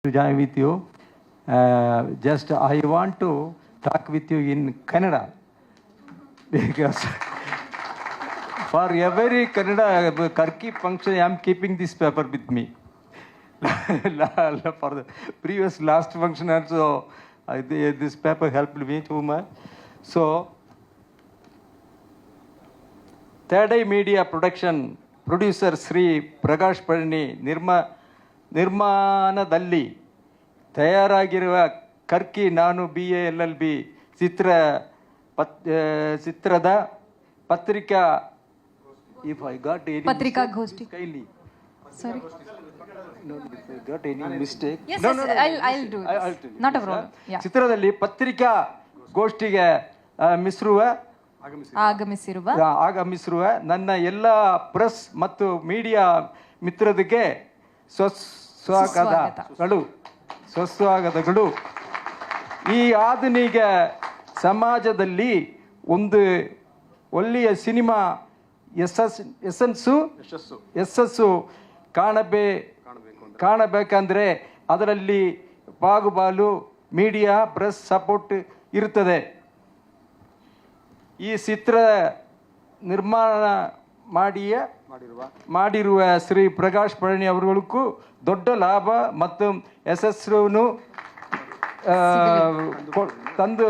to join with you. Just I want to talk with you in Kannada because for every Kannada Karki function I am keeping this paper with me. For the previous last function also this paper helped me too much. So Third Eye Media Production producer Sri Prakash Palani ನಿರ್ಮಾಣದಲ್ಲಿ ತಯಾರಾಗಿರುವ ಕರ್ಕಿ ನಾನು BA LLB ಚಿತ್ರದ ಪತ್ರಿಕಾ if I got any ಪತ್ರಿಕಾಗೋಷ್ಠಿ kindly sorry no if I got any mistake yes, no, yes, no, no, I'll do I'll it tell you. not a problem yeah ಚಿತ್ರದಲ್ಲಿ ಪತ್ರಿಕಾ ಗೋಷ್ಠಿಗೆ ಆಗಮಿಸಿರುವ ನನ್ನ ಎಲ್ಲ ಪ್ರೆಸ್ ಮತ್ತು ಮೀಡಿಯಾ ಮಿತ್ರರಿಗೆ ಸುಸ್ವಾಗತಗಳು. ಈ ಆಧುನಿಕ ಸಮಾಜದಲ್ಲಿ ಒಂದು ಒಳ್ಳೆಯ ಸಿನಿಮಾ ಯಶಸ್ಸು ಕಾಣಬೇಕಂದ್ರೆ ಅದರಲ್ಲಿ ಬಾಗುಬಾಲು ಮೀಡಿಯಾ ಪ್ರೆಸ್ ಸಪೋರ್ಟ್ ಇರುತ್ತದೆ. ಈ ಚಿತ್ರ ನಿರ್ಮಾಣ ಮಾಡಿರುವ ಶ್ರೀ ಪ್ರಕಾಶ್ ಪಳನಿ ಅವರಿಗೂ ದೊಡ್ಡ ಲಾಭ ಮತ್ತು ಯಶಸ್ಸನ್ನು ತಂದು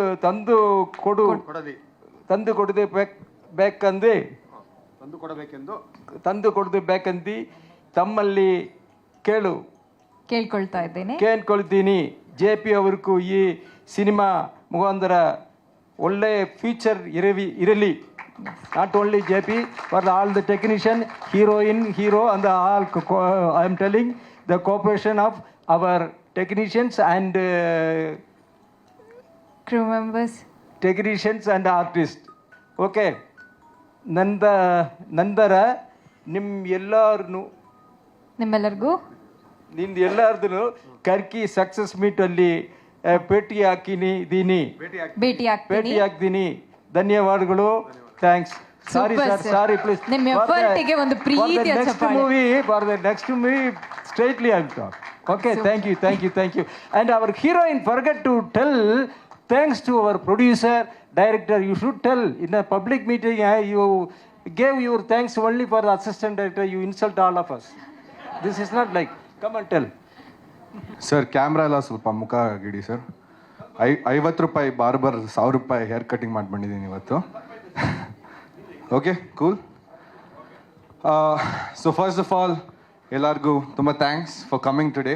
ಕೊಡಬೇಕೆಂದು ತಮ್ಮಲ್ಲಿ ಕೇಳ್ಕೊಳ್ತೀನಿ. JP ಅವರಿಗೂ ಈ ಸಿನಿಮಾ ಮುಖಾಂತರ ಒಳ್ಳೆ ಫ್ಯೂಚರ್ ಇರಲಿ. Not only JP, but all the technician, hero and all I am telling the cooperation of our technicians and crew members, technicians and artists. Okay. ನಂತರ ನಿಮ್ಮೆಲ್ಲರಿಗೂ ಕರ್ಕಿ ಸಕ್ಸಸ್ ಮೀಟ್ ಅಲ್ಲಿ ಭೇಟಿ ಆಗ್ತೀನಿ. ಧನ್ಯವಾದಗಳು. ಥ್ಯಾಂಕ್ಸ್. Sorry, please. ನಿಮ್ಮ ಎಫರ್ಟ್ಗೆ ಒಂದು ಪ್ರೀತಿಯ ಚಪ್ಪಾಳೆ. For the next movie, straightly I will talk. Okay, thank you. And our heroine forgot to tell, thanks to our producer, director. You should tell in a public meeting. You gave your thanks only for the assistant director. You insult all of us. This is not like. Come and tell. Sir, camera ಎಲ್ಲ ಸ್ವಲ್ಪ ಮುಖ ಗಿಡಿ sir. 50 ರೂಪಾಯಿ barber 1000 ರೂಪಾಯಿ hair cutting ಮಾಡಿ ಬಂದಿದ್ದೀನಿ ಇವತ್ತು. Okay, cool. So first of all ಎಲ್ಲರಿಗೂ ತುಂಬ thanks for coming today.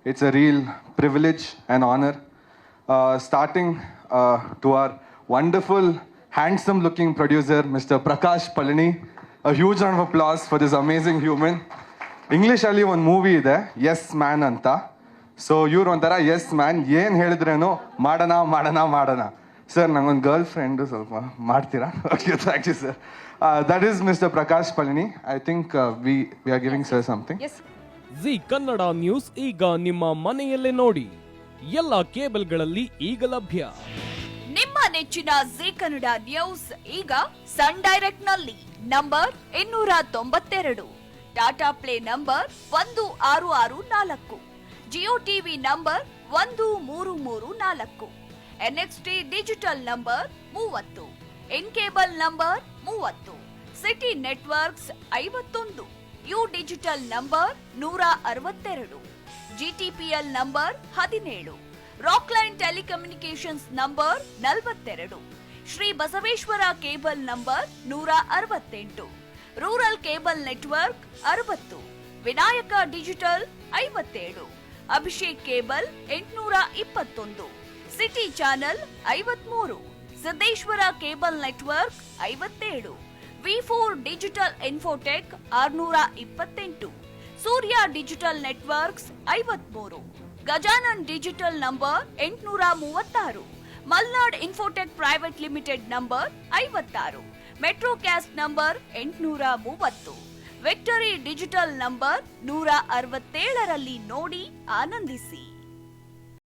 It's a real privilege and honour. Starting to our wonderful handsome looking producer mister Prakash Palani. A huge round of applause for this amazing human. ಇಂಗ್ಲೀಷಲ್ಲಿ ಒಂದು movie ಇದೆ, S man ಅಂತ. So ಇವ್ರು ಒಂಥರ S man, ಏನು ಹೇಳಿದ್ರೇನು ಮಾಡೋಣ. Sir, ನಂಗೊಂದು girl friend, ಸ್ವಲ್ಪ ಮಾಡ್ತೀರಾ? Okay, thank you sir. That is mister Prakash Palani. I think we are giving sir something. Zee Kannada news ಈಗ ನಿಮ್ಮ ಮನೆಯಲ್ಲೇ ನೋಡಿ. ಎಲ್ಲ ಕೇಬಲ್ಗಳಲ್ಲಿ ಈಗ ಲಭ್ಯ. ನಿಮ್ಮ ನೆಚ್ಚಿನ ಜಿ ಕನ್ನಡ ನ್ಯೂಸ್ ಈಗ ಸನ್ ಡೈರೆಕ್ಟ್ ನಲ್ಲಿ number 292, Tata play number 1664, Jio TV number 1334, NXT digital number 30, N cable number 30, city networks 51, U digital number 162, GTPL number 17, Rockline telecommunications number 42, Shri Basaveshwara cable number 168, rural cable network 60, Vinayaka digital 57, Abhishek cable 821, city channel 53, Siddeshwara cable network 57, V4 digital Infotech 628, ಸೂರ್ಯ digital networks 53, Gajanan digital number 836, Malnad Infotech private limited number 56, Metro Cast number 830, Victory Digital number 167ರಲ್ಲಿ ನೋಡಿ ಆನಂದಿಸಿ.